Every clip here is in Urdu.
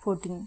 14।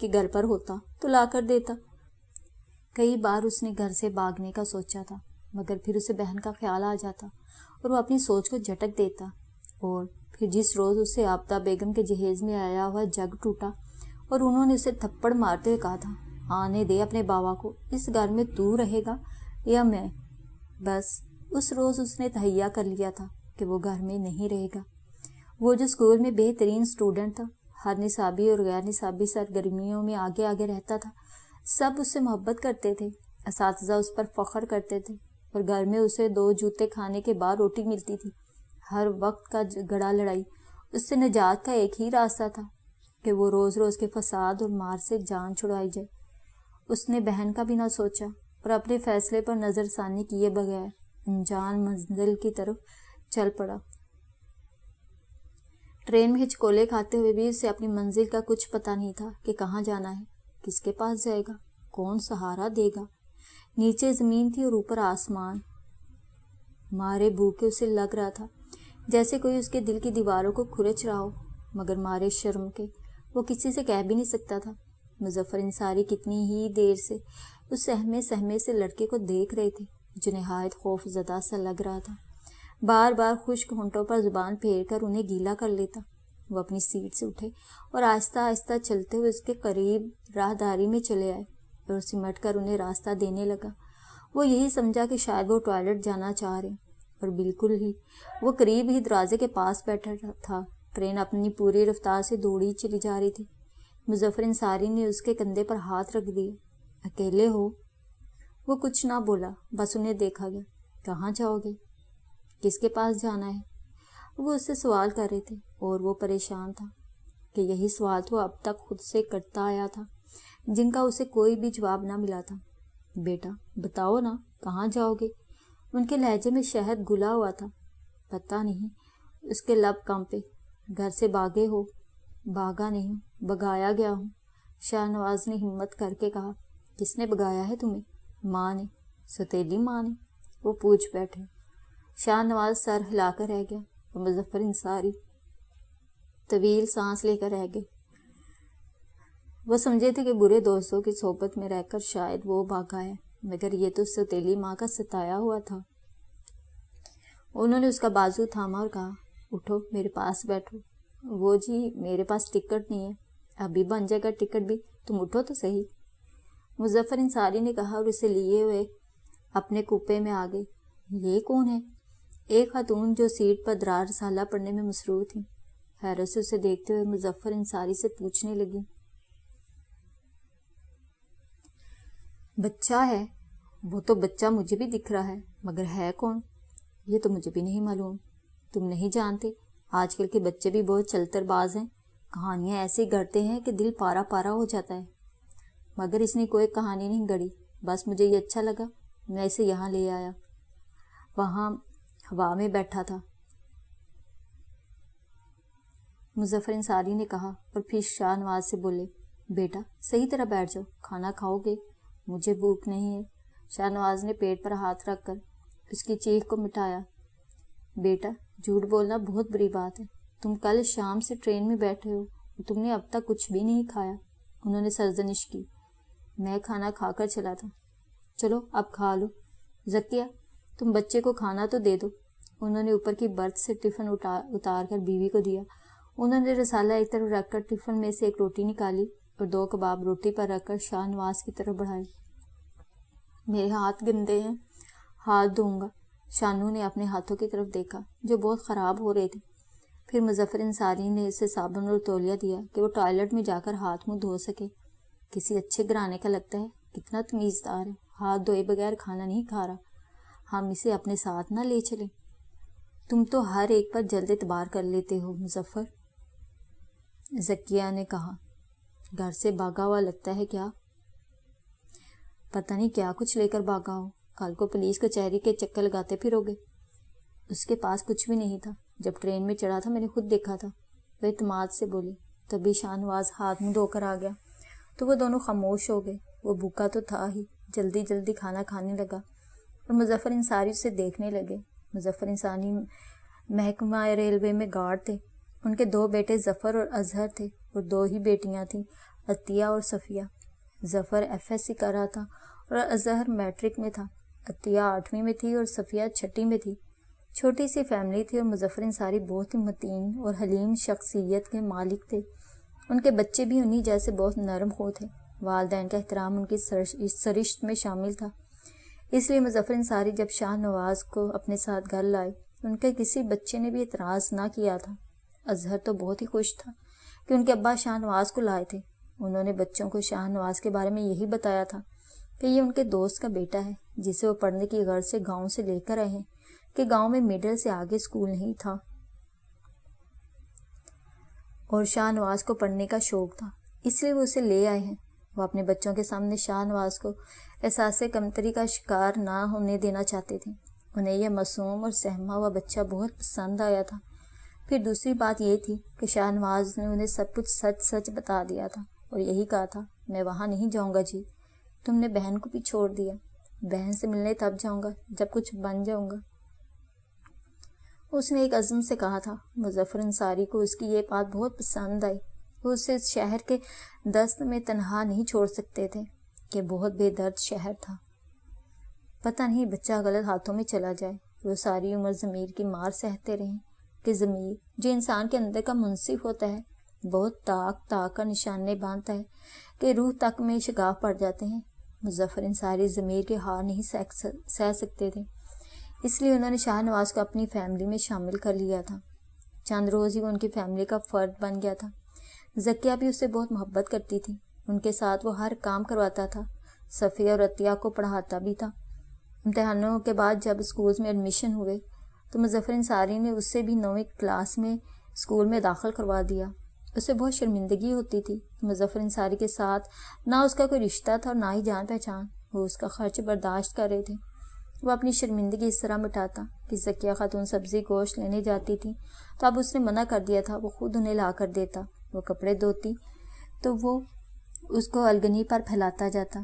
کہ گھر پر ہوتا تو لا کر دیتا۔ کئی بار اس نے گھر سے بھاگنے کا سوچا تھا، مگر پھر اسے بہن کا خیال آ جاتا اور وہ اپنی سوچ کو جھٹک دیتا۔ اور پھر جس روز اسے آبدہ بیگم کے جہیز میں آیا ہوا جگ ٹوٹا اور انہوں نے اسے تھپڑ مارتے ہوئے کہا تھا، آنے دے اپنے بابا کو، اس گھر میں تو رہے گا یا میں، بس اس روز اس نے تہیہ کر لیا تھا کہ وہ گھر میں نہیں رہے گا۔ وہ جو اسکول میں بہترین اسٹوڈنٹ تھا، ہر نصابی اور غیر نصابی سرگرمیوں میں آگے آگے رہتا تھا، سب اس سے محبت کرتے تھے، اساتذہ اس پر فخر کرتے تھے، اور گھر میں اسے 2 جوتے کھانے کے بعد روٹی ملتی تھی۔ ہر وقت کا جھگڑا لڑائی اس سے نجات کا ایک ہی راستہ تھا کہ وہ روز روز کے فساد اور مار سے جان چھڑائی جائے۔ اس نے بہن کا بھی نہ سوچا اور اپنے فیصلے پر نظر ثانی کیے بغیر انجان منزل کی طرف چل پڑا۔ ٹرین میں ہچکولے کھاتے ہوئے بھی اسے اپنی منزل کا کچھ پتہ نہیں تھا کہ کہاں جانا ہے، کس کے پاس جائے گا، کون سہارا دے گا۔ نیچے زمین تھی اور اوپر آسمان۔ مارے بھوکے اسے لگ رہا تھا جیسے کوئی اس کے دل کی دیواروں کو کھرچ رہا ہو، مگر مارے شرم کے وہ کسی سے کہہ بھی نہیں سکتا تھا۔ مظفر انصاری کتنی ہی دیر سے اس سہمے سہمے سے لڑکے کو دیکھ رہے تھے جو نہایت خوف زدہ سا لگ رہا تھا۔ بار بار خشک ہونٹوں پر زبان پھیر کر انہیں گیلا کر لیتا۔ وہ اپنی سیٹ سے اٹھے اور آہستہ آہستہ چلتے ہوئے اس کے قریب راہداری میں چلے آئے اور سمٹ کر انہیں راستہ دینے لگا۔ وہ یہی سمجھا کہ شاید وہ ٹوائلٹ جانا چاہ رہے، اور بالکل ہی وہ قریب ہی دروازے کے پاس بیٹھا تھا۔ ٹرین اپنی پوری رفتار سے دوڑی چلی جا رہی تھی۔ مظفر انصاری نے اس کے کندھے پر ہاتھ رکھ دیے۔ اکیلے ہو؟ وہ کچھ نہ بولا، بس انہیں دیکھا گیا۔ کہاں جاؤ گے؟ کس کے پاس جانا ہے؟ وہ اس سے سوال کر رہے تھے اور وہ پریشان تھا کہ یہی سوال تو اب تک خود سے کرتا آیا تھا، جن کا اسے کوئی بھی جواب نہ ملا تھا۔ بیٹا بتاؤ نا، کہاں جاؤ گے؟ ان کے لہجے میں شہد گھلا ہوا تھا۔ پتہ نہیں، اس کے لب کانپے۔ گھر سے بھاگے ہو؟ بھاگا نہیں، بھگایا گیا ہوں، شاہ نواز نے ہمت کر کے کہا۔ کس نے بھگایا ہے تمہیں؟ ماں نے۔ ستیلی ماں نے؟ وہ پوچھ بیٹھے۔ شاہ نواز سر ہلا کر رہ گیا اور مظفر انصاری طویل سانس لے کر رہ گئے۔ وہ سمجھے تھے کہ برے دوستوں کی صحبت میں رہ کر شاید وہ بھاگا ہے، مگر یہ تو ستیلی ماں کا ستایا ہوا تھا۔ انہوں نے اس کا بازو تھاما اور کہا، اٹھو، میرے پاس بیٹھو۔ وہ جی میرے پاس ٹکٹ نہیں ہے۔ ابھی بن جائے گا ٹکٹ بھی، تم اٹھو تو صحیح۔ مظفر انصاری نے کہا اور اسے لیے ہوئے اپنے کوپے میں آ گئے۔ یہ کون ہے؟ ایک خاتون جو سیٹ پر درار رسالہ پڑھنے میں مصروف تھی، حیرت سے اسے دیکھتے ہوئے مظفر انصاری سے پوچھنے لگی۔ بچہ ہے؟ وہ تو بچہ مجھے بھی دکھ رہا ہے، مگر ہے کون؟ یہ تو مجھے بھی نہیں معلوم۔ تم نہیں جانتے؟ آج کل کے بچے بھی بہت چلتر باز ہیں، کہانیاں ایسی گڑھتے ہیں کہ دل پارا پارا ہو جاتا ہے۔ مگر اس نے کوئی کہانی نہیں گڑھی، بس مجھے یہ اچھا لگا، میں اسے یہاں لے آیا۔ وہاں ہوا میں بیٹھا تھا، مظفر انصاری نے کہا، اور پھر شاہ نواز سے بولے، بیٹا صحیح طرح بیٹھ جاؤ، کھانا کھاؤ گے؟ مجھے بھوک نہیں ہے۔ شاہ نواز نے پیٹ پر ہاتھ رکھ کر اس کی چیخ کو مٹایا۔ بیٹا جھوٹ بولنا بہت بری بات ہے، تم کل شام سے ٹرین میں بیٹھے ہو، تم نے اب تک کچھ بھی نہیں کھایا۔ انہوں نے سرزنش کی۔ میں کھانا کھا کر چلا تھا۔ چلو اب کھا لو۔ ذکیہ تم بچے کو کھانا تو دے دو۔ انہوں نے اوپر کی برتھ سے ٹفن اتار کر بیوی کو دیا۔ انہوں نے رسالہ ایک طرف رکھ کر ٹفن میں سے ایک روٹی نکالی اور 2 کباب روٹی پر رکھ کر شاہ نواز کی طرف بڑھائے۔ میرے ہاتھ گندے ہیں، ہاتھ دھوؤں گا۔ شانو نے اپنے ہاتھوں کی طرف دیکھا جو بہت خراب ہو رہے تھے۔ پھر مظفر انصاری نے اسے صابن اور تولیہ دیا کہ وہ ٹوائلٹ میں جا کر ہاتھ منہ دھو سکے۔ کسی اچھے گھرانے کا لگتا ہے، کتنا تمیزدار ہے، ہاتھ دھوئے بغیر کھانا نہیں کھا رہا۔ ہم اسے اپنے ساتھ نہ لے چلیں؟ تم تو ہر ایک پر جلد اعتبار کر لیتے ہو مظفر، ذکیہ نے کہا۔ گھر سے بھاگا ہوا لگتا ہے کیا؟ پتہ نہیں کیا کچھ لے کر بھاگا ہو، کل کو پولیس کچہری کے چکر لگاتے پھرو گے۔ اس کے پاس کچھ بھی نہیں تھا، جب ٹرین میں چڑھا تھا میں نے خود دیکھا تھا، وہ اعتماد سے بولی۔ تبھی شاہ نواز ہاتھ منہ دھو کر آ گیا تو وہ دونوں خاموش ہو گئے۔ وہ بھوکا تو تھا ہی، جلدی جلدی کھانا کھانے لگا اور مظفر انصاری اسے دیکھنے لگے۔ مظفر انصاری محکمہ ریلوے میں گارڈ تھے۔ ان کے 2 بیٹے ظفر اور اظہر تھے اور 2 ہی بیٹیاں تھیں، عطیہ اور صفیہ۔ ظفر FSC کر رہا تھا اور اظہر میٹرک میں تھا۔ عطیہ 8ویں میں تھی اور صفیہ 6 میں تھی۔ چھوٹی سی فیملی تھی اور مظفر انصاری بہت ہی متین اور حلیم شخصیت کے مالک تھے۔ ان کے بچے بھی انہی جیسے بہت نرم خو تھے۔ والدین کا احترام ان کی سرشت میں شامل تھا۔ اس لیے مظفر انصاری جب شاہ نواز کو اپنے ساتھ گھر لائے ان کے کسی بچے نے بھی اعتراض نہ کیا تھا۔ اظہر تو بہت ہی خوش تھا کہ ان کے ابا شاہ نواز کو لائے تھے۔ انہوں نے بچوں کو شاہ نواز کے بارے میں یہی بتایا تھا کہ یہ ان کے دوست کا بیٹا ہے جسے وہ پڑھنے کی غرض سے گاؤں سے لے کر آئے ہیں کہ گاؤں میں مڈل سے آگے اسکول نہیں تھا اور شاہ نواز کو پڑھنے کا شوق تھا، اس لیے وہ اسے لے آئے ہیں۔ وہ اپنے بچوں کے سامنے شاہ نواز کو احساس کمتری کا شکار نہ ہونے دینا چاہتے تھے۔ انہیں یہ معصوم اور سہما ہوا بچہ بہت پسند آیا تھا۔ پھر دوسری بات یہ تھی کہ شاہ نواز نے انہیں سب کچھ سچ سچ بتا دیا تھا اور یہی کہا تھا، میں وہاں نہیں جاؤں گا جی، تم نے بہن کو بھی چھوڑ دیا، بہن سے ملنے تب جاؤں گا جب کچھ بن جاؤں گا۔ اس نے ایک عزم سے کہا تھا۔ مظفر انصاری کو اس کی یہ بات بہت پسند آئی۔ وہ اسے اس شہر کے دست میں تنہا نہیں چھوڑ سکتے تھے کہ بہت بے درد شہر تھا۔ پتہ نہیں بچہ غلط ہاتھوں میں چلا جائے، وہ ساری عمر ضمیر کی مار سہتے رہیں کہ ضمیر جو انسان کے اندر کا منصف ہوتا ہے بہت تاک تاک کا نشانے باندھتا ہے کہ روح تک میں شگاف پڑ جاتے ہیں۔ مظفر انصاری ضمیر کے ہار نہیں سہ سکتے تھے، اس لیے انہوں نے شاہ نواز کو اپنی فیملی میں شامل کر لیا تھا۔ چند روز ہی وہ ان کی فیملی کا فرد بن گیا تھا۔ ذکیہ بھی اس سے بہت محبت کرتی تھی، ان کے ساتھ وہ ہر کام کرواتا تھا، صفیہ اور عطیہ کو پڑھاتا بھی تھا۔ امتحانوں کے بعد جب اسکولز میں ایڈمیشن ہوئے تو مظفر انصاری نے اس سے بھی 9ویں کلاس میں اسکول میں داخل کروا دیا۔ اسے بہت شرمندگی ہوتی تھی کہ مظفر انصاری کے ساتھ نہ اس کا کوئی رشتہ تھا اور نہ ہی جان پہچان۔ وہ اس کا خرچ برداشت کر رہے تھے۔ وہ اپنی شرمندگی اس طرح مٹاتا کہ ذکیہ خاتون سبزی گوشت لینے جاتی تھی تو اب اس نے منع کر دیا تھا، وہ خود انہیں لا کر دیتا۔ وہ کپڑے دھوتی تو وہ اس کو الگنی پر پھیلاتا جاتا،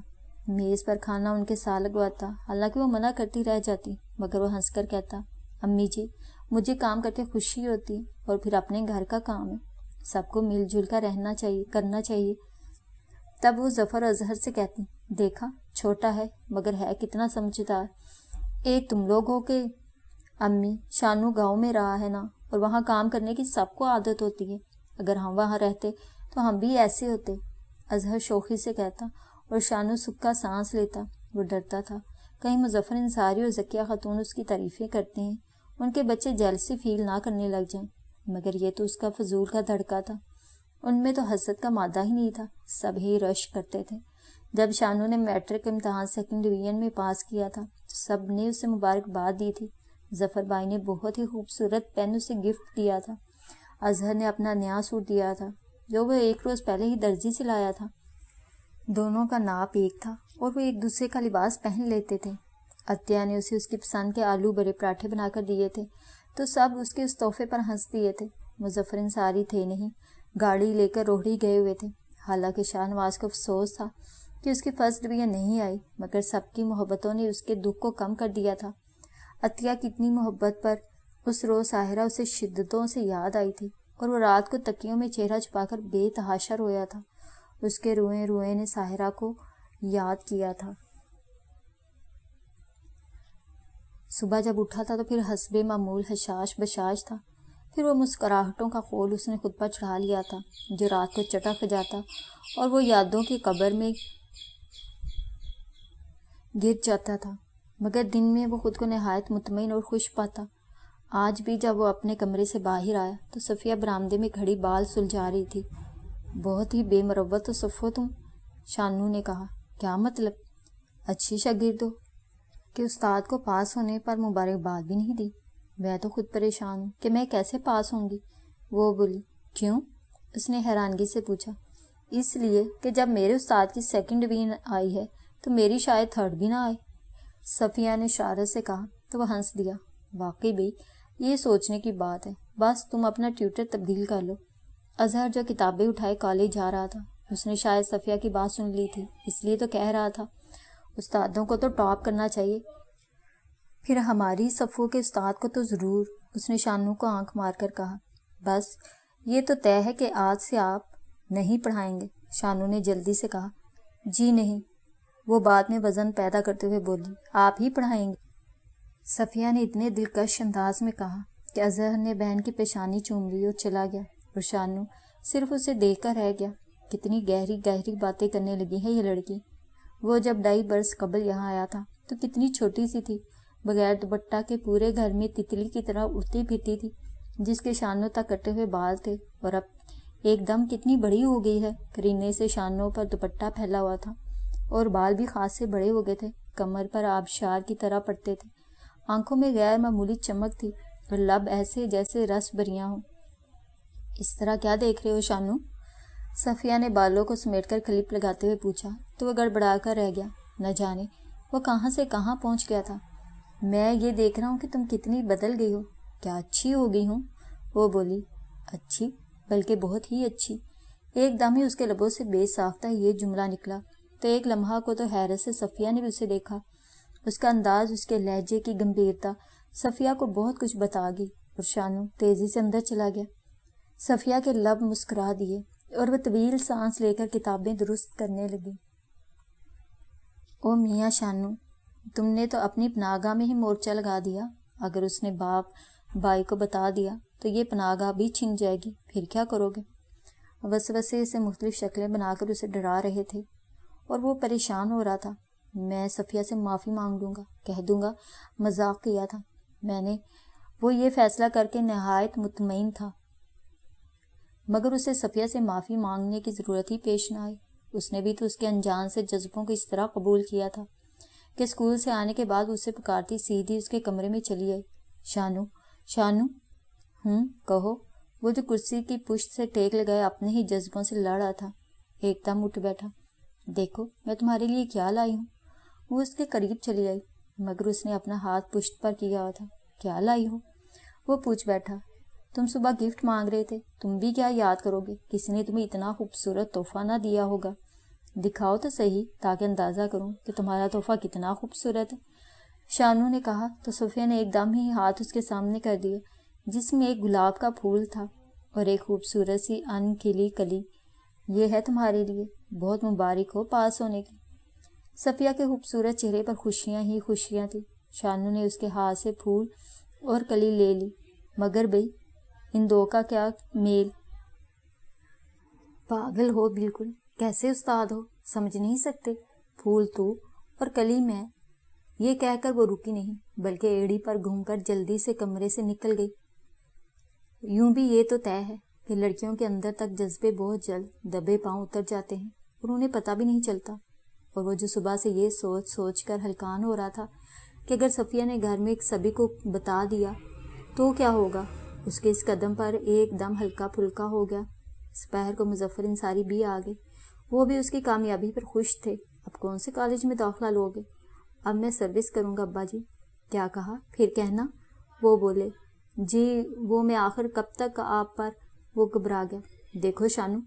میز پر کھانا ان کے ساتھ لگواتا، حالانکہ وہ منع کرتی رہ جاتی، مگر وہ ہنس کر کہتا، امی جی مجھے کام کر کے خوشی ہوتی ہے اور پھر اپنے گھر کا کام ہے، سب کو مل جل کر کرنا چاہیے۔ تب وہ ظفر اور اظہر سے کہتی، دیکھا چھوٹا ہے مگر ہے کتنا سمجھدار۔ ایک تم لوگ ہو کہ امی شانو گاؤں میں رہا ہے نا، اور وہاں کام کرنے کی سب کو عادت ہوتی ہے، اگر ہم وہاں رہتے تو ہم بھی ایسے ہوتے، اظہر شوخی سے کہتا، اور شانو سکھا سانس لیتا۔ وہ ڈرتا تھا کہیں مظفر انصاری اور ذکیہ خاتون اس کی تعریفیں کرتے ہیں ان کے بچے جیلسی فیل نہ کرنے لگ جائیں، مگر یہ تو اس کا فضول کا دھڑکا تھا، ان میں تو حسد کا مادہ ہی نہیں تھا، سب ہی رشک کرتے تھے۔ جب شانو نے میٹرک امتحان 2nd ڈویژن میں پاس کیا تھا تو سب نے اسے مبارکباد دی تھی۔ ظفر بھائی نے بہت ہی خوبصورت پین اسے گفٹ دیا تھا۔ اظہر نے اپنا نیا سوٹ دیا تھا جو وہ 1 روز پہلے ہی درزی سے لایا تھا۔ دونوں کا ناپ ایک تھا اور وہ ایک دوسرے کا لباس پہن لیتے تھے۔ عطیہ نے اسے اس کی پسند کے آلو بڑے پراٹھے بنا کر دیے تھے تو سب اس کے اس تحفے پر ہنس دیے تھے۔ مظفر انصاری تھے نہیں، گاڑی لے کر روہڑی گئے ہوئے تھے۔ حالانکہ شاہ نواز کو افسوس تھا کہ اس کی فرسٹ ڈویژن نہیں آئی، مگر سب کی محبتوں نے اس کے دکھ کو کم کر دیا تھا۔ عطیہ کی اتنی محبت پر اس روز ساحرہ اسے شدتوں سے یاد آئی تھی اور وہ رات کو تکیوں میں چہرہ چھپا کر بے تحاشا رویا تھا۔ اس کے روئیں روئیں نے ساحرہ کو یاد کیا تھا۔ صبح جب اٹھا تھا تو پھر حسب معمول حشاش بشاش تھا، پھر وہ مسکراہٹوں کا خول اس نے خود پر چڑھا لیا تھا جو رات کو چٹک جاتا اور وہ یادوں کی قبر میں گر جاتا تھا، مگر دن میں وہ خود کو نہایت مطمئن اور خوش پاتا۔ آج بھی جب وہ اپنے کمرے سے باہر آیا تو صفیہ برآمدے میں کھڑی بال سلجھا رہی تھی۔ بہت ہی بے مروت و صفو تم، شانو نے کہا، کیا مطلب؟ اچھی شاگرد ہو کہ استاد کو پاس ہونے پر مبارکباد بھی نہیں دی؟ میں تو خود پریشان ہوں کہ میں کیسے پاس ہوں گی۔ وہ بولی، کیوں؟ اس نے حیرانگی سے پوچھا۔ اس لیے کہ جب میرے استاد کی 2nd ڈویژن آئی ہے تو میری شاید 3rd بھی نہ آئے۔ صفیہ نے شرارت سے کہا تو وہ ہنس دیا۔ واقعی بھئی یہ سوچنے کی بات ہے، بس تم اپنا ٹیوٹر تبدیل کر لو۔ اظہر جو کتابیں اٹھائے کالج جا رہا تھا، اس نے شاید صفیہ کی بات سن لی تھی، اس لیے تو کہہ رہا تھا، استادوں کو تو ٹاپ کرنا چاہیے، پھر ہماری صفوں کے استاد کو تو ضرور۔ اس نے شانو کو آنکھ مار کر کہا، بس یہ تو طے ہے کہ آج سے آپ نہیں پڑھائیں گے۔ شانو نے جلدی سے کہا۔ جی نہیں، وہ بعد میں وزن پیدا کرتے ہوئے بولی، آپ ہی پڑھائیں گے؟ صفیہ نے اتنے دلکش انداز میں کہا کہ اظہر نے بہن کی پیشانی چوم لی اور چلا گیا، اور شانو صرف اسے دیکھ کر رہ گیا۔ کتنی گہری گہری باتیں کرنے لگی ہے یہ لڑکی۔ وہ جب 2.5 برس قبل یہاں آیا تھا تو کتنی چھوٹی سی تھی، بغیر دوپٹہ کے پورے گھر میں تتلی کی طرح اڑتی پھرتی تھی، جس کے شانوں تک کٹے ہوئے بال تھے، اور اب ایک دم کتنی بڑی ہو گئی ہے۔ کرینے سے شانوں پر دوپٹہ پھیلا ہوا تھا اور بال بھی خاص سے بڑے ہو گئے تھے، کمر پر آبشار کی طرح پڑتے تھے، آنکھوں میں غیر معمولی چمک تھی، اور لب ایسے جیسے رس بریاں ہوں۔ اس طرح کیا دیکھ رہے ہو شانو؟ صفیہ نے بالوں کو سمیٹ کر کلپ لگاتے ہوئے پوچھا تو وہ گڑبڑا کر رہ گیا، نہ جانے وہ کہاں سے کہاں پہنچ گیا تھا۔ میں یہ دیکھ رہا ہوں کہ تم کتنی بدل گئی ہو، کیا اچھی ہو گئی ہوں، وہ بولی۔ اچھی؟ بلکہ بہت ہی اچھی۔ ایک دم ہی اس کے لبوں سے بے ساختہ یہ جملہ نکلا تو ایک لمحہ کو تو حیرت سے صفیہ نے بھی اسے دیکھا۔ اس کا انداز، اس کے لہجے کی گمبھیرتا صفیہ کو بہت کچھ بتا گئی، اور شانو تیزی سے اندر چلا گیا۔ صفیہ کے لب مسکرا دیے اور وہ طویل سانس لے کر کتابیں درست کرنے لگی۔ او میاں شانو، تم نے تو اپنی پناہ گاہ میں ہی مورچہ لگا دیا۔ اگر اس نے باپ بھائی کو بتا دیا تو یہ پناہ گاہ بھی چھن جائے گی، پھر کیا کرو گے؟ وسوسے سے مختلف شکلیں بنا کر اسے ڈرا رہے تھے، اور وہ پریشان ہو رہا تھا۔ میں صفیہ سے معافی مانگ لوں گا، کہہ دوں گا مذاق کیا تھا میں نے۔ وہ یہ فیصلہ کر کے نہایت مطمئن تھا، مگر اسے صفیہ سے معافی مانگنے کی ضرورت ہی پیش نہ آئی۔ اس نے بھی تو اس کے انجان سے جذبوں کو اس طرح قبول کیا تھا کہ اسکول سے آنے کے بعد اسے پکارتی سیدھی اس کے کمرے میں چلی آئی۔ شانو، شانو۔ کہو۔ وہ جو کرسی کی پشت سے ٹیک لگائے اپنے ہی جذبوں سے لڑ رہا تھا، ایک دم اٹھ بیٹھا۔ دیکھو میں تمہارے لیے کیا لائی ہوں۔ وہ اس کے قریب چلی آئی، مگر اس نے اپنا ہاتھ پشت پر کیا ہوا تھا۔ کیا لائی ہو؟ وہ پوچھ بیٹھا۔ تم صبح گفٹ مانگ رہے تھے، تم بھی کیا یاد کرو گے، کسی نے تمہیں اتنا خوبصورت تحفہ نہ دیا ہوگا۔ دکھاؤ تو صحیح تاکہ اندازہ کروں کہ تمہارا تحفہ کتنا خوبصورت ہے، شانو نے کہا تو صفیہ نے ایک دم ہی ہاتھ اس کے سامنے کر دیا، جس میں ایک گلاب کا پھول تھا اور ایک خوبصورت سی ان کھلی کلی۔ یہ ہے تمہارے لیے، بہت مبارک ہو پاس ہونے کی۔ صفیہ کے خوبصورت چہرے پر خوشیاں ہی خوشیاں تھیں۔ شانو نے اس کے ہاتھ سے پھول اور کلی لے لی، مگر بھئی ان دو کا کیا میل؟ پاگل ہو بالکل، کیسے استاد ہو، سمجھ نہیں سکتے؟ پھول تو اور کلی میں۔ یہ کہہ کر وہ رکی نہیں، بلکہ ایڑی پر گھوم کر جلدی سے کمرے سے نکل گئی۔ یوں بھی یہ تو طے ہے کہ لڑکیوں کے اندر تک جذبے بہت جلد دبے پاؤں اتر جاتے ہیں اور انہیں پتہ بھی نہیں چلتا۔ اور وہ جو صبح سے یہ سوچ سوچ کر ہلکان ہو رہا تھا کہ اگر صفیہ نے گھر میں سبھی کو بتا دیا تو کیا ہوگا، اس کے اس قدم پر ایک دم ہلکا پھلکا ہو گیا۔ سپہر کو مظفر انصاری بھی آ گئے، وہ بھی اس کی کامیابی پر خوش تھے۔ اب کون سے کالج میں داخلہ لوگے؟ اب میں سروس کروں گا ابا جی۔ کیا کہا؟ پھر کہنا۔ وہ بولے جی وہ میں آخر کب تک آپ پر؟ وہ گھبرا گیا۔ دیکھو شانو،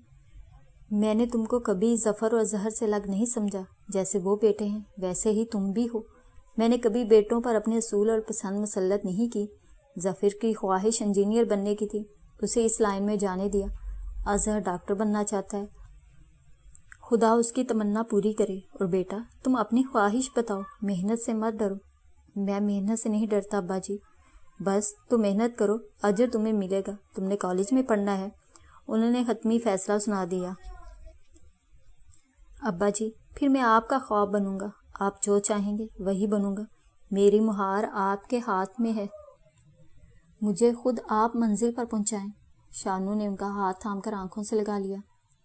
میں نے تم کو کبھی ظفر اور اظہر سے الگ نہیں سمجھا، جیسے وہ بیٹے ہیں ویسے ہی تم بھی ہو۔ میں نے کبھی بیٹوں پر اپنے اصول اور پسند مسلط نہیں کی۔ ظفر کی خواہش انجینئر بننے کی تھی، اسے اس لائن میں جانے دیا۔ اظہر ڈاکٹر بننا چاہتا ہے، خدا اس کی تمنا پوری کرے۔ اور بیٹا تم اپنی خواہش بتاؤ، محنت سے مت ڈرو۔ میں محنت سے نہیں ڈرتا ابا جی، بس تم محنت کرو، اجر تمہیں ملے گا، تم نے کالج میں پڑھنا ہے۔ انہوں نے حتمی فیصلہ سنا دیا۔ ابا جی پھر میں آپ کا خواب بنوں گا، آپ جو چاہیں گے وہی بنوں گا، میری مہار آپ کے ہاتھ میں ہے، مجھے خود آپ منزل پر پہنچائیں۔ شانو نے ان کا ہاتھ تھام کر آنکھوں سے لگا لیا۔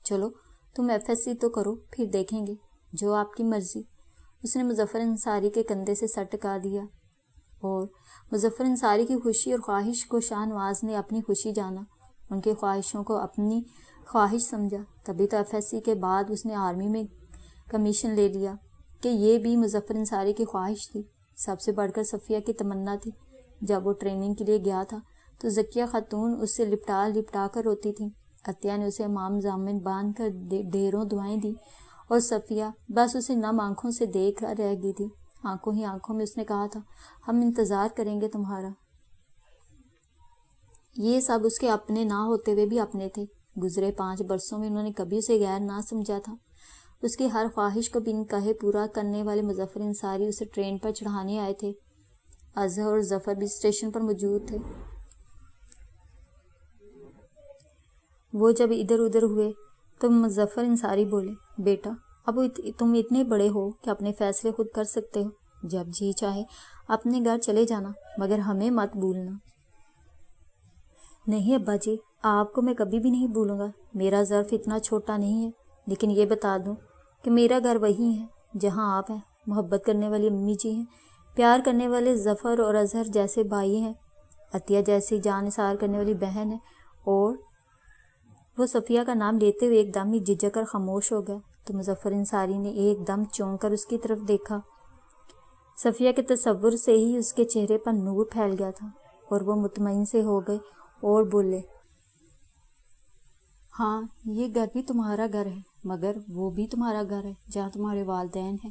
چلو تم FSC تو کرو، پھر دیکھیں گے، جو آپ کی مرضی۔ اس نے مظفر انصاری کے کندھے سے سر ٹکا دیا، اور مظفر انصاری کی خوشی اور خواہش کو شاہ نواز نے اپنی خوشی جانا، ان کی خواہشوں کو اپنی خواہش سمجھا۔ تبھی تو FSC کے بعد اس نے آرمی میں کمیشن لے لیا، کہ یہ بھی مظفر انصاری کی خواہش تھی، سب سے بڑھ کر صفیہ کی تمنا تھی۔ جب وہ ٹریننگ کے لیے گیا تھا تو ذکیہ خاتون اس سے لپٹا لپٹا کر روتی تھی۔ عطیہ نے اسے امام ضامن باندھ کر ڈھیروں دعائیں دی، اور صفیہ بس اسے نم آنکھوں سے دیکھ رہ گئی تھی۔ آنکھوں ہی آنکھوں میں اس نے کہا تھا، ہم انتظار کریں گے تمہارا۔ یہ سب اس کے اپنے نہ ہوتے ہوئے بھی اپنے تھے، گزرے 5 برسوں میں انہوں نے کبھی اسے غیر نہ سمجھا تھا۔ اس کی ہر خواہش کو بن کہے پورا کرنے والے مظفر انصاری اسے ٹرین پر چڑھانے آئے تھے۔ اظہر اور ظفر بھی اسٹیشن پر موجود تھے۔ وہ جب ادھر ادھر ہوئے تو مظفر انصاری بولے، بیٹا اب تم اتنے بڑے ہو کہ اپنے فیصلے خود کر سکتے ہو، جب جی چاہے اپنے گھر چلے جانا، مگر ہمیں مت بھولنا۔ نہیں ابا جی، آپ کو میں کبھی بھی نہیں بھولوں گا۔ میرا ظرف اتنا چھوٹا نہیں ہے، لیکن یہ بتا دوں کہ میرا گھر وہی ہے جہاں آپ ہیں، محبت کرنے والی امی جی ہیں، پیار کرنے والے ظفر اور اظہر جیسے بھائی ہیں، عطیہ جیسی جان نثار کرنے والی بہن ہے، اور وہ صفیہ کا نام لیتے ہوئے ایک دم ہی جھجک کر خاموش ہو گیا تو مظفر انصاری نے ایک دم چونک کر اس کی طرف دیکھا۔ صفیہ کے تصور سے ہی اس کے چہرے پر نور پھیل گیا تھا اور وہ مطمئن سے ہو گئے اور بولے، ہاں یہ گھر بھی تمہارا گھر ہے، مگر وہ بھی تمہارا گھر ہے جہاں تمہارے والدین ہیں،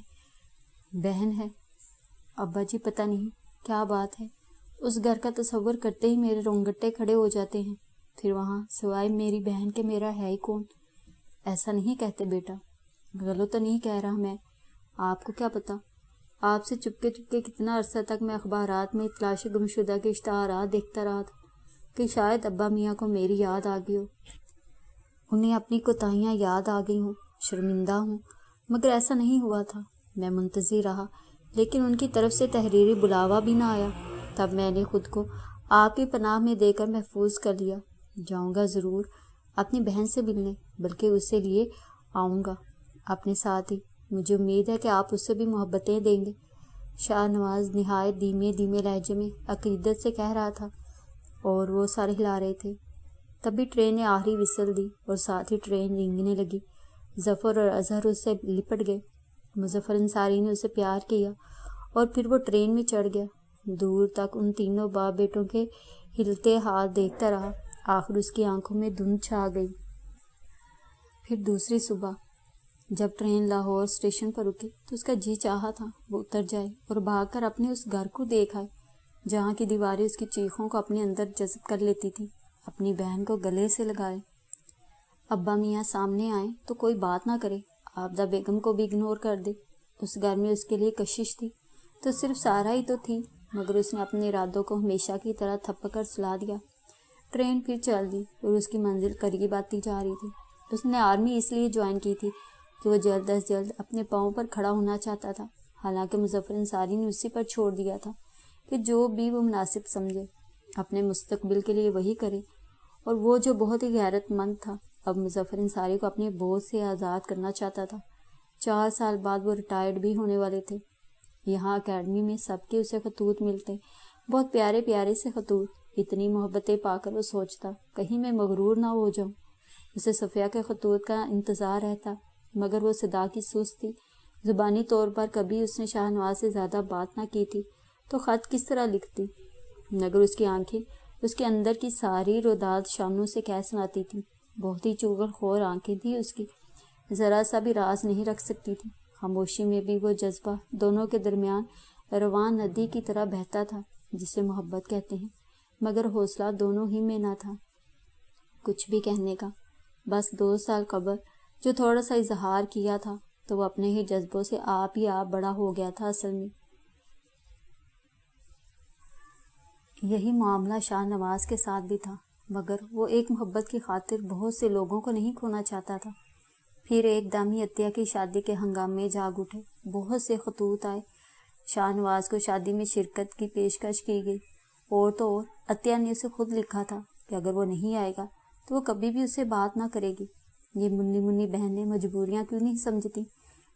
بہن ہے۔ ابا جی پتہ نہیں کیا بات ہے، اس گھر کا تصور کرتے ہی میرے رونگٹے کھڑے ہو جاتے ہیں، پھر وہاں سوائے میری بہن کے میرا ہے ہی کون؟ ایسا نہیں کہتے بیٹا، غلط تو نہیں کہہ رہا میں، آپ کو کیا پتا، آپ سے چپکے چپکے کتنا عرصہ تک میں اخبارات میں تلاش گمشدہ کے اشتہارات دیکھتا رہا تھا کہ شاید ابا میاں کو میری یاد آ گئی ہو، انہیں اپنی کوتاہیاں یاد آ گئی ہوں، شرمندہ ہوں، مگر ایسا نہیں ہوا تھا۔ میں منتظر رہا، لیکن ان کی طرف سے تحریری بلاوا بھی نہ آیا۔ تب میں نے خود کو آپ کی پناہ میں دے کر محفوظ کر لیا۔ جاؤں گا ضرور اپنی بہن سے ملنے، بلکہ اسے لیے آؤں گا اپنے ساتھ ہی، مجھے امید ہے کہ آپ اس سے بھی محبتیں دیں گے، شاہ نواز نہایت دھیمے دھیمے لہجے میں عقیدت سے کہہ رہا تھا، اور وہ سر ہلا رہے تھے۔ تبھی ٹرین نے آخری وسل دی اور ساتھ ہی ٹرین رینگنے لگی۔ ظفر اور اظہر اس سے لپٹ گئے۔ مظفر انصاری نے اسے پیار کیا اور پھر وہ ٹرین میں چڑھ گیا۔ دور تک ان تینوں باپ بیٹوں کے ہلتے ہاتھ دیکھتا رہا، آخر اس کی آنکھوں میں دھند چھا گئی۔ پھر دوسری صبح جب ٹرین لاہور اسٹیشن پر رکی تو اس کا جی چاہا تھا وہ اتر جائے اور بھاگ کر اپنے اس گھر کو دیکھ آئے جہاں کی دیواریں اس کی چیخوں کو اپنے اندر جذب کر لیتی تھی، اپنی بہن کو گلے سے لگائے۔ ابا میاں سامنے آئیں تو کوئی بات نہ کرے، آبدہ بیگم کو بھی اگنور کر دے۔ اس گھر میں اس کے لیے کشش تھی تو صرف سارا ہی تو تھی، مگر اس نے اپنے ارادوں کو ہمیشہ کی طرح تھپ کر سلا دیا۔ ٹرین پھر چل دی اور اس کی منزل قریب آتی جا رہی تھی۔ اس نے آرمی اس لیے جوائن کی تھی کہ وہ جلد از جلد اپنے پاؤں پر کھڑا ہونا چاہتا تھا، حالانکہ مظفر انصاری نے اسی پر چھوڑ دیا تھا کہ جو بھی وہ مناسب سمجھے اپنے مستقبل کے لیے وہی کرے، اور وہ جو بہت ہی غیرت مند تھا اب مظفر انصاری کو اپنے بوجھ سے آزاد کرنا چاہتا تھا۔ 4 سال بعد وہ ریٹائرڈ بھی ہونے والے تھے۔ یہاں اکیڈمی میں سب کے اسے خطوط ملتے، بہت پیارے پیارے سے خطوط۔ اتنی محبتیں پا کر وہ سوچتا کہیں میں مغرور نہ ہو جاؤں۔ اسے صفیہ کے خطوط کا انتظار رہتا، مگر وہ صدا کی سست تھی۔ زبانی طور پر کبھی اس نے شاہ نواز سے زیادہ بات نہ کی تھی تو خط کس طرح لکھتی، مگر اس کی آنکھیں اس کے اندر کی ساری روداد شامنوں سے کہہ سناتی تھی۔ بہت ہی چغل خور آنکھیں تھی اس کی، ذرا سا بھی راز نہیں رکھ سکتی تھی۔ خاموشی میں بھی وہ جذبہ دونوں کے درمیان رواں ندی کی طرح بہتا تھا جسے محبت کہتے ہیں، مگر حوصلہ دونوں ہی میں نہ تھا کچھ بھی کہنے کا۔ بس 2 سال قبل جو تھوڑا سا اظہار کیا تھا تو وہ اپنے ہی جذبوں سے آپ ہی آپ بڑا ہو گیا تھا۔ اصل میں یہی معاملہ شاہ نواز کے ساتھ بھی تھا، مگر وہ ایک محبت کی خاطر بہت سے لوگوں کو نہیں کھونا چاہتا تھا۔ پھر ایک دم ہی عطیہ کی شادی کے ہنگامے جاگ اٹھے، بہت سے خطوط آئے۔ شاہ نواز کو شادی میں شرکت کی پیشکش کی گئی، اور تو اور عطیہ نے اسے خود لکھا تھا کہ اگر وہ نہیں آئے گا تو وہ کبھی بھی اسے بات نہ کرے گی۔ یہ منی منی بہنیں مجبوریاں کیوں نہیں سمجھتی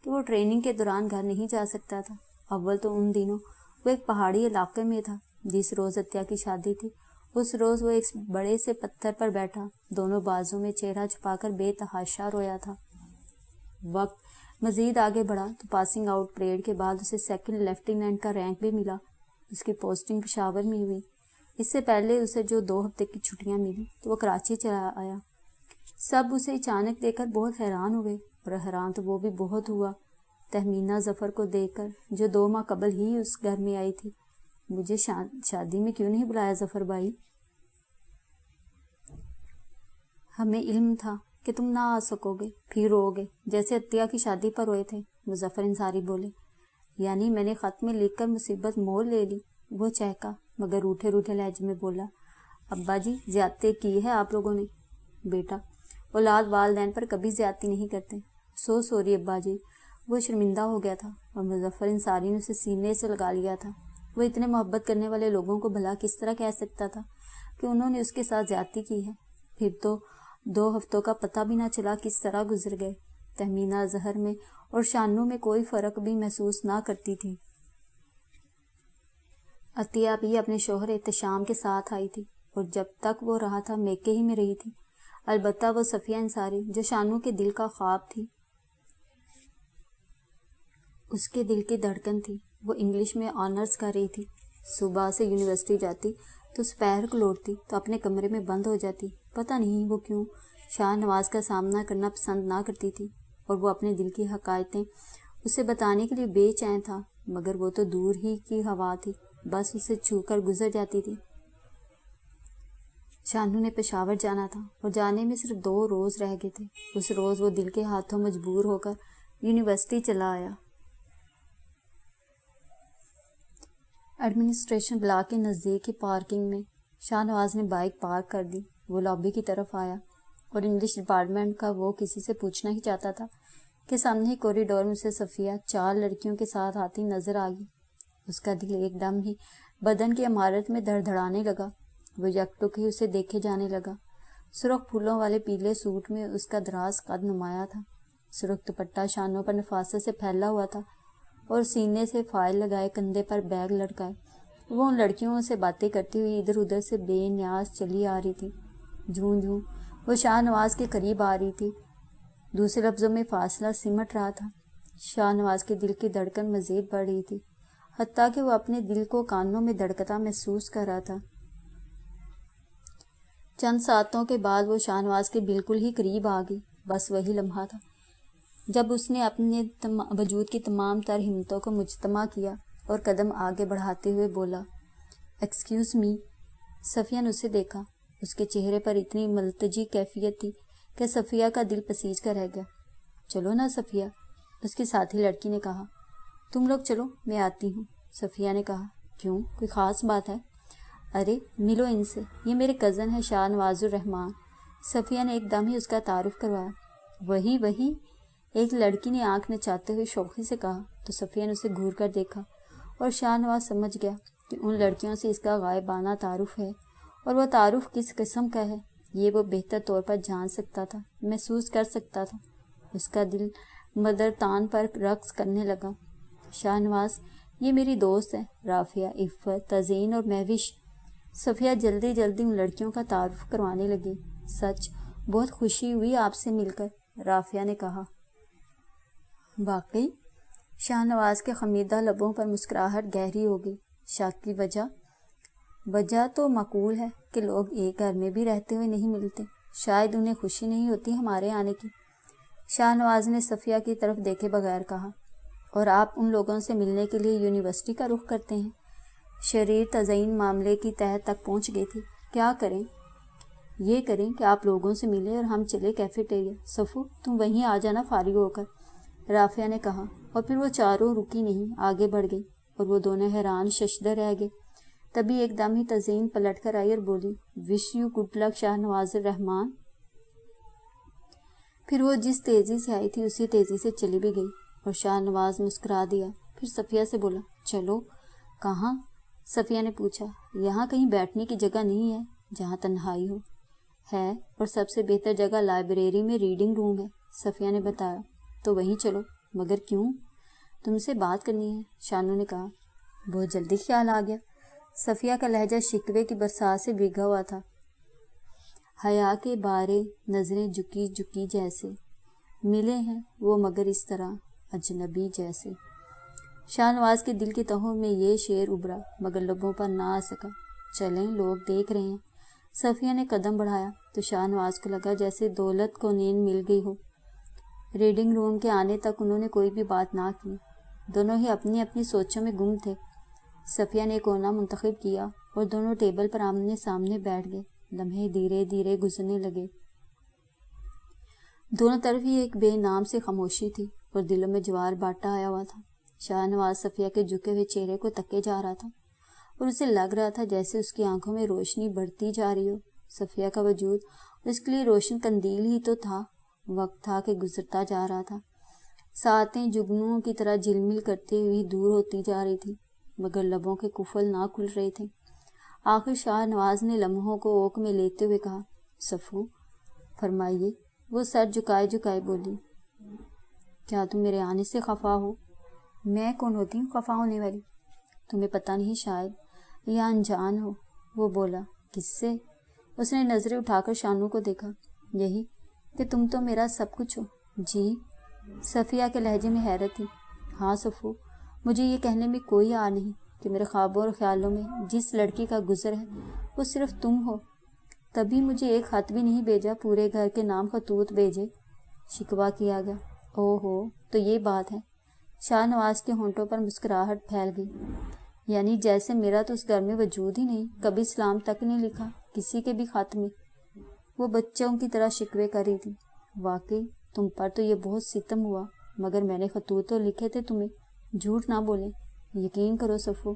کہ وہ ٹریننگ کے دوران گھر نہیں جا سکتا تھا۔ اول تو ان دنوں وہ ایک پہاڑی علاقے میں تھا۔ جس روز عطیہ کی شادی تھی اس روز وہ ایک بڑے سے پتھر پر بیٹھا دونوں بازوں میں چہرہ چھپا کر بے تحاشا رویا تھا۔ وقت مزید آگے بڑھا تو پاسنگ آؤٹ پریڈ کے بعد اسے 2nd لیفٹیننٹ کا رینک بھی ملا۔ اس کی پوسٹنگ پشاور میں ہوئی۔ اس سے پہلے اسے جو 2 ہفتے کی چھٹیاں ملی تو وہ کراچی چلا آیا۔ سب اسے اچانک دیکھ کر بہت حیران ہوئے، اور حیران تو وہ بھی بہت ہوا تہمینہ ظفر کو دیکھ کر جو 2 ماہ قبل ہی اس گھر میں آئی تھی۔ مجھے شادی میں کیوں نہیں بلایا ظفر بھائی؟ ہمیں علم تھا کہ تم نہ آ سکو گے، پھر رو گے جیسے عطیہ کی شادی پر روئے تھے، مظفر انصاری بولے۔ یعنی میں نے خط میں لکھ کر مصیبت مول لے لی؟ وہ چہکا مگر روٹھے روٹھے لہجے میں بولا، ابا جی زیادتی کی ہے آپ لوگوں نے۔ بیٹا، اولاد والدین پر کبھی زیادتی نہیں کرتے۔ سوری ابا جی۔ وہ شرمندہ ہو گیا تھا اور مظفر انصاری نے اسے سینے سے لگا لیا تھا۔ وہ اتنے محبت کرنے والے لوگوں کو بھلا کس طرح کہہ سکتا تھا کہ انہوں نے اس کے ساتھ زیادتی کی ہے؟ پھر تو 2 ہفتوں کا پتہ بھی نہ چلا کس طرح گزر گئے۔ تہمینہ ظہر میں اور شانوں میں کوئی فرق بھی محسوس نہ کرتی تھی۔ عطیہ بھی اپنے شوہر احتشام کے ساتھ آئی تھی اور جب تک وہ رہا تھا میکے ہی میں رہی تھی، البتہ وہ صفیہ انصاری جو شانوں کے دل کا خواب تھی، اس کے دل کی دھڑکن تھی۔ وہ انگلش میں آنرز کر رہی تھی، صبح سے یونیورسٹی جاتی تو دوپہر کو لوٹتی تو اپنے کمرے میں بند ہو جاتی۔ پتہ نہیں وہ کیوں شاہ نواز کا سامنا کرنا پسند نہ کرتی تھی اور وہ اپنے دل کی حقائقیں اسے بتانے کے لیے بے چین تھا، مگر وہ تو دور ہی کی ہوا تھی، بس اسے چھو کر گزر جاتی تھی۔ شانو نے پشاور جانا تھا اور جانے میں صرف 2 روز رہ گئے تھے۔ اس روز وہ دل کے ہاتھوں مجبور ہو کر یونیورسٹی چلا آیا۔ ایڈمنسٹریشن بلاک کے نزدیک کی پارکنگ میں شاہ نواز نے بائک پارک کر دی۔ وہ لابی کی طرف آیا اور انگلش ڈپارٹمنٹ کا وہ کسی سے پوچھنا ہی چاہتا تھا کہ سامنے ہی کوریڈور میں سے صفیہ 4 لڑکیوں کے ساتھ آتی نظر آ گئی۔ اس کا دل ایک دم ہی بدن کی عمارت میں دھڑدھڑانے لگا۔ وہ یکٹک ہی اسے دیکھے جانے لگا۔ سرخ پھولوں والے پیلے سوٹ میں اس کا دراز قد نمایاں تھا، سرخ دوپٹہ شانوں پر نفاست سے پھیلا ہوا تھا اور سینے سے فائل لگائے کندھے پر بیگ لٹکائے وہ ان لڑکیوں سے باتیں کرتی ہوئی ادھر ادھر سے بے نیاز چلی آ رہی تھی۔ جوں جوں وہ شاہ نواز کے قریب آ رہی تھی، دوسرے لفظوں میں فاصلہ سمٹ رہا تھا۔ شاہ نواز کے دل کی دھڑکن مزید بڑھ رہی تھی، حتیٰ کہ وہ اپنے دل کو کانوں میں دھڑکتا محسوس کر رہا تھا۔ چند ساعتوں کے بعد وہ شاہ نواز کے بالکل ہی قریب آ گئی۔ بس وہی لمحہ تھا جب اس نے اپنے وجود کی تمام تر ہمتوں کو مجتمع کیا اور قدم آگے بڑھاتے ہوئے بولا، ایکسکیوز می۔ صفیہ نے اسے دیکھا۔ اس کے چہرے پر اتنی ملتجی کیفیت تھی کہ صفیہ کا دل پسیج کر رہ گیا۔ چلو نا صفیہ، اس کی ساتھی لڑکی نے کہا۔ تم لوگ چلو، میں آتی ہوں، صفیہ نے کہا۔ کیوں، کوئی خاص بات ہے؟ ارے ملو ان سے، یہ میرے کزن ہے شاہ نواز الرحمان۔ صفیہ نے ایک دم ہی اس کا تعارف کروایا۔ وہی ایک لڑکی نے آنکھ نچاتے ہوئے شوخی سے کہا تو صفیہ نے اسے گھور کر دیکھا اور شاہ نواز سمجھ گیا کہ ان لڑکیوں سے اس کا غائبانہ تعارف ہے، اور وہ تعارف کس قسم کا ہے یہ وہ بہتر طور پر جان سکتا تھا، محسوس کر سکتا تھا۔ اس کا دل مدر تان پر رقص کرنے لگا۔ شاہ نواز، یہ میری دوست ہے، رافعہ، عفت، تزئین اور مہوش۔ صفیہ جلدی جلدی ان لڑکیوں کا تعارف کروانے لگی۔ سچ بہت خوشی ہوئی آپ سے مل کر، رافعہ نے کہا۔ واقعی؟ شاہ نواز کے خمیدہ لبوں پر مسکراہٹ گہری ہو گئی۔ شک کی وجہ تو معقول ہے کہ لوگ ایک گھر میں بھی رہتے ہوئے نہیں ملتے، شاید انہیں خوشی نہیں ہوتی ہمارے آنے کی۔ شاہ نواز نے صفیہ کی طرف دیکھے بغیر کہا، اور آپ ان لوگوں سے ملنے کے لیے یونیورسٹی کا رخ کرتے ہیں؟ شریر تزئین معاملے کی تہہ تک پہنچ گئی تھی۔ کیا کریں؟ یہ کریں کہ آپ لوگوں سے ملیں اور ہم چلے کیفیٹیریا۔ صفو، تم وہیں آ جانا فارغ ہو کر، رافعہ نے کہا، اور پھر وہ چاروں رکی نہیں، آگے بڑھ گئی اور وہ دونوں حیران ششدر رہ گئے۔ تبھی ایک دم ہی تزئین پلٹ کر آئی اور بولی، wish you good luck Shah Nawaz الرحمان۔ پھر وہ جس تیزی سے آئی تھی اسی تیزی سے چلی بھی گئی اور شاہ نواز مسکرا دیا۔ پھر صفیہ سے بولا، چلو۔ کہاں؟ صفیہ نے پوچھا۔ یہاں کہیں بیٹھنے کی جگہ نہیں ہے جہاں تنہائی ہو؟ ہے، اور سب سے بہتر جگہ لائبریری میں ریڈنگ روم ہے، صفیہ نے بتایا۔ تو وہیں چلو۔ مگر کیوں؟ تم سے بات کرنی ہے، شانو نے کہا۔ بہت جلدی خیال آ گیا۔ صفیہ کا لہجہ شکوے کی برسات سے بھیگا ہوا تھا۔ حیا کے بارے نظریں جھکی جھکی جیسے ملے ہیں وہ، مگر اس طرح اجنبی جیسے۔ شاہ نواز کے دل کی تہوں میں یہ شعر ابھرا مگر لبوں پر نہ آ سکا۔ چلیں، لوگ دیکھ رہے ہیں۔ صفیہ نے قدم بڑھایا تو شاہ نواز کو لگا جیسے دولت کو نیند مل گئی ہو۔ ریڈنگ روم کے آنے تک انہوں نے کوئی بھی بات نہ کی، دونوں ہی اپنی اپنی سوچوں میں گم تھے۔ صفیہ نے کونا منتخب کیا اور دونوں ٹیبل پر آمنے سامنے بیٹھ گئے۔ لمحے دھیرے دھیرے گزرنے لگے۔ دونوں طرف ہی ایک بے نام سے خاموشی تھی اور دلوں میں جوار باٹا آیا ہوا تھا۔ شاہ نواز صفیہ کے جھکے ہوئے چہرے کو تکے جا رہا تھا اور اسے لگ رہا تھا جیسے اس کی آنکھوں میں روشنی بڑھتی جا رہی ہو۔ صفیہ کا وجود اس کے لیے روشن قندیل ہی تو تھا۔ وقت تھا کہ گزرتا جا رہا تھا، ساعتیں جگنوں کی طرح جھلمل کرتے ہوئی دور ہوتی جا رہی تھی، مگر لبوں کے قفل نہ کھل رہے تھے۔ آخر شاہ نواز نے لمحوں کو اوک میں لیتے ہوئے کہا، صفو فرمائیے۔ وہ سر جھکائے جھکائے بولی، کیا تم میرے آنے سے خفا ہو؟ میں کون ہوتی ہوں خفا ہونے والی؟ تمہیں پتہ نہیں شاید، یا انجان ہو۔ وہ بولا، کس سے؟ اس نے نظریں اٹھا کر شانو کو دیکھا۔ یہی کہ تم تو میرا سب کچھ ہو۔ جی؟ صفیہ کے لہجے میں حیرت تھی۔ ہاں صفو، مجھے یہ کہنے میں کوئی آر نہیں کہ میرے خوابوں اور خیالوں میں جس لڑکی کا گزر ہے وہ صرف تم ہو۔ تبھی مجھے ایک خط بھی نہیں بھیجا، پورے گھر کے نام خطوط بھیجے۔ شکوہ کیا گیا۔ او ہو، تو یہ بات ہے۔ شاہ نواز کے ہونٹوں پر مسکراہٹ پھیل گئی۔ یعنی جیسے میرا تو اس گھر میں وجود ہی نہیں، کبھی سلام تک نہیں لکھا کسی کے بھی خط میں۔ وہ بچوں کی طرح شکوے کر رہی تھی۔ واقعی تم پر تو یہ بہت ستم ہوا، مگر میں نے خطوط تو لکھے تھے تمہیں، جھوٹ نہ بولیں۔ یقین کرو صفو،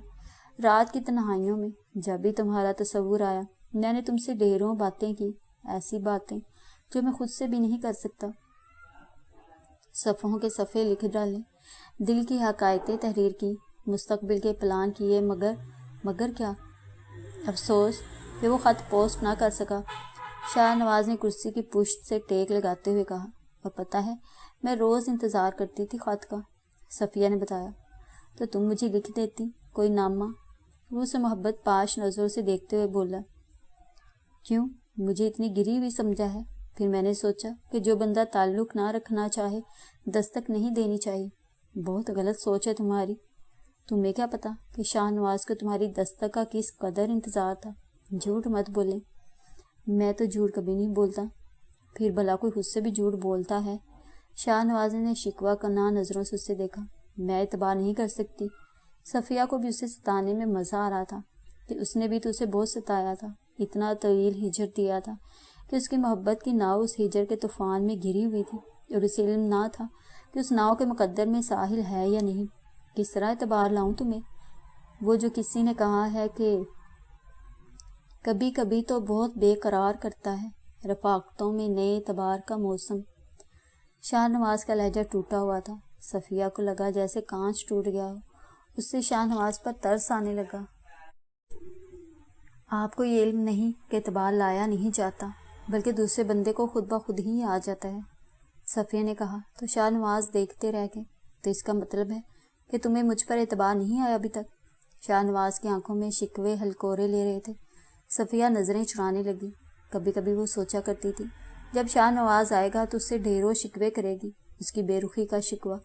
رات کی تنہائیوں میں جب بھی تمہارا تصور آیا، میں نے تم سے ڈھیروں باتیں کی، ایسی باتیں جو میں خود سے بھی نہیں کر سکتا۔ صفحوں کے صفحے لکھ ڈالے، دل کی حقائقیں تحریر کی، مستقبل کے پلان کیے، مگر کیا؟ افسوس کہ وہ خط پوسٹ نہ کر سکا۔ شاہ نواز نے کرسی کی پشت سے ٹیک لگاتے ہوئے کہا، اور پتہ ہے میں روز انتظار کرتی تھی خط کا۔ صفیہ نے بتایا۔ تو تم مجھے لکھ دیتی کوئی نامہ؟ وہ اسے محبت پاش نظروں سے دیکھتے ہوئے بولا، کیوں مجھے اتنی گری ہوئی سمجھا ہے؟ پھر میں نے سوچا کہ جو بندہ تعلق نہ رکھنا چاہے دستک نہیں دینی چاہیے۔ بہت غلط سوچ ہے تمہاری۔ تمہیں کیا پتا کہ شاہ نواز کو تمہاری دستک کا کس قدر انتظار تھا۔ جھوٹ مت بولے۔ میں تو جھوٹ کبھی نہیں بولتا۔ پھر بھلا کوئی خود سے بھی جھوٹ بولتا ہے؟ شاہ نواز نے شکوہ کناں نظروں سے اسے دیکھا۔ میں اعتبار نہیں کر سکتی۔ صفیہ کو بھی اسے ستانے میں مزہ آ رہا تھا کہ اس نے بھی تو اسے بہت ستایا تھا، اتنا طویل ہجر دیا تھا کہ اس کی محبت کی ناؤ اس ہجر کے طوفان میں گری ہوئی تھی، اور اسے علم نہ تھا کہ اس ناؤ کے مقدر میں ساحل ہے یا نہیں۔ کس طرح اعتبار لاؤں تمہیں؟ وہ جو کسی نے کہا ہے کہ کبھی کبھی تو بہت بے قرار کرتا ہے، رفاقتوں میں نئے اعتبار کا موسم۔ شاہ نواز کا لہجہ ٹوٹا ہوا تھا۔ صفیہ کو لگا جیسے کانچ ٹوٹ گیا ہو۔ اس سے شاہ نواز پر ترس آنے لگا۔ آپ کو یہ علم نہیں کہ اعتبار لایا نہیں جاتا، بلکہ دوسرے بندے کو خود بخود ہی آ جاتا ہے، صفیہ نے کہا۔ تو شاہ نواز دیکھتے رہ گئے۔ تو اس کا مطلب ہے کہ تمہیں مجھ پر اعتبار نہیں آیا ابھی تک؟ شاہ نواز کی آنکھوں میں شکوے ہلکورے لے رہے تھے۔ صفیہ نظریں چرانے لگی۔ کبھی کبھی وہ سوچا کرتی تھی، جب شاہ نواز آئے گا تو اس سے ڈھیروں شکوے کرے گی، اس کی بے رخی کا شکوہ،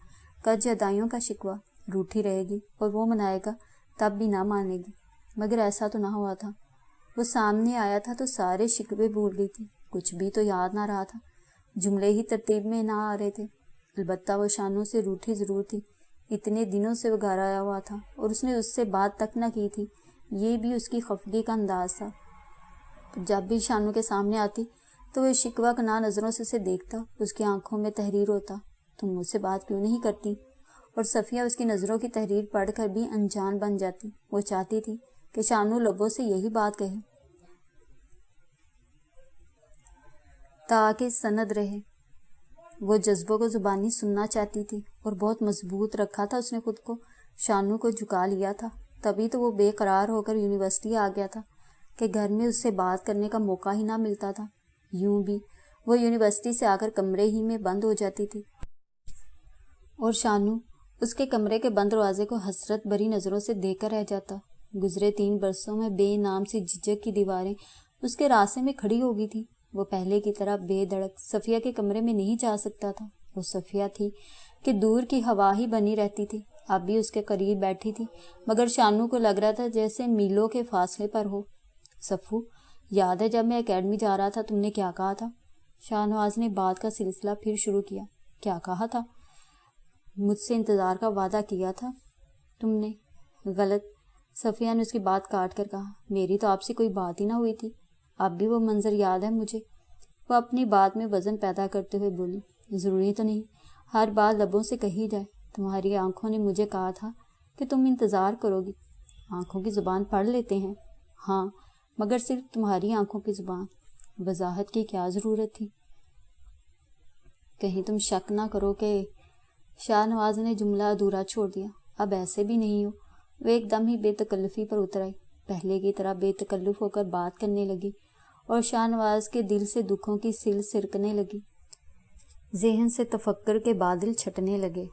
کج ادائیوں کا شکوہ، روٹھی رہے گی اور وہ منائے گا تب بھی نہ مانے گی۔ مگر ایسا تو نہ ہوا تھا۔ وہ سامنے آیا تھا تو سارے شکوے بھول گئی تھی، کچھ بھی تو یاد نہ رہا تھا، جملے ہی ترتیب میں نہ آ رہے تھے۔ البتہ وہ شانو سے روٹھی ضرور تھی، اتنے دنوں سے وہ گھر آیا ہوا تھا اور اس نے اس سے بات تک نہ کی تھی، یہ بھی اس کی خفگی کا انداز تھا۔ جب بھی شانو کے سامنے آتی تو وہ شکوہ کناں نظروں سے اسے دیکھتا، اس کی آنکھوں میں تحریر ہوتا، تم مجھ سے بات کیوں نہیں کرتی؟ اور صفیہ اس کی نظروں کی تحریر پڑھ کر بھی انجان بن جاتی۔ وہ چاہتی تھی کہ شانو لبوں سے یہی بات کہے تاکہ سند رہے۔ وہ جذبوں کو زبانی سننا چاہتی تھی اور بہت مضبوط رکھا تھا اس نے خود کو، شانو کو جھکا لیا تھا۔ تبھی تو وہ بے قرار ہو کر یونیورسٹی آ گیا تھا کہ گھر میں اس سے بات کرنے کا موقع ہی نہ ملتا تھا۔ یوں بھی وہ یونیورسٹی سے آ کر کمرے ہی میں بند ہو جاتی تھی اور شانو اس کے کمرے کے بند دروازے کو حسرت بھری نظروں سے دیکھ کر رہ جاتا۔ گزرے 3 برسوں میں بے نام سی جھجک کی دیواریں اس کے راستے میں کھڑی ہو گئی تھی۔ وہ پہلے کی طرح بے دھڑک صفیہ کے کمرے میں نہیں جا سکتا تھا۔ وہ صفیہ تھی کہ دور کی ہوا ہی بنی رہتی تھی، اب بھی اس کے قریب بیٹھی تھی، مگر شانو کو لگ رہا تھا جیسے میلوں کے فاصلے پر ہو۔ صفو، یاد ہے جب میں اکیڈمی جا رہا تھا تم نے کیا کہا تھا؟ شاہ نواز نے بات کا سلسلہ پھر شروع کیا۔ کیا کہا تھا؟ مجھ سے انتظار کا وعدہ کیا تھا تم نے۔ غلط، صفیہ نے اس کی بات کاٹ کر کہا، میری تو آپ سے کوئی بات ہی نہ ہوئی تھی۔ اب بھی وہ منظر یاد ہے مجھے، وہ اپنی بات میں وزن پیدا کرتے ہوئے بولی، ضروری تو نہیں ہر بات لبوں سے کہی جائے، تمہاری آنکھوں نے مجھے کہا تھا کہ تم انتظار کرو گی۔ آنکھوں کی زبان پڑھ لیتے ہیں، ہاں، مگر صرف تمہاری آنکھوں کی زبان۔ وضاحت کی کیا ضرورت تھی؟ کہیں تم شک نہ کرو کہ شاہ نواز نے جملہ ادھورا چھوڑ دیا۔ اب ایسے بھی نہیں ہو۔ وہ ایک دم ہی بے تکلفی پر اتر آئی، پہلے کی طرح بے تکلف ہو کر بات کرنے لگی، اور شاہ نواز کے دل سے دکھوں کی سل سرکنے لگی، ذہن سے تفکر کے بادل چھٹنے لگے۔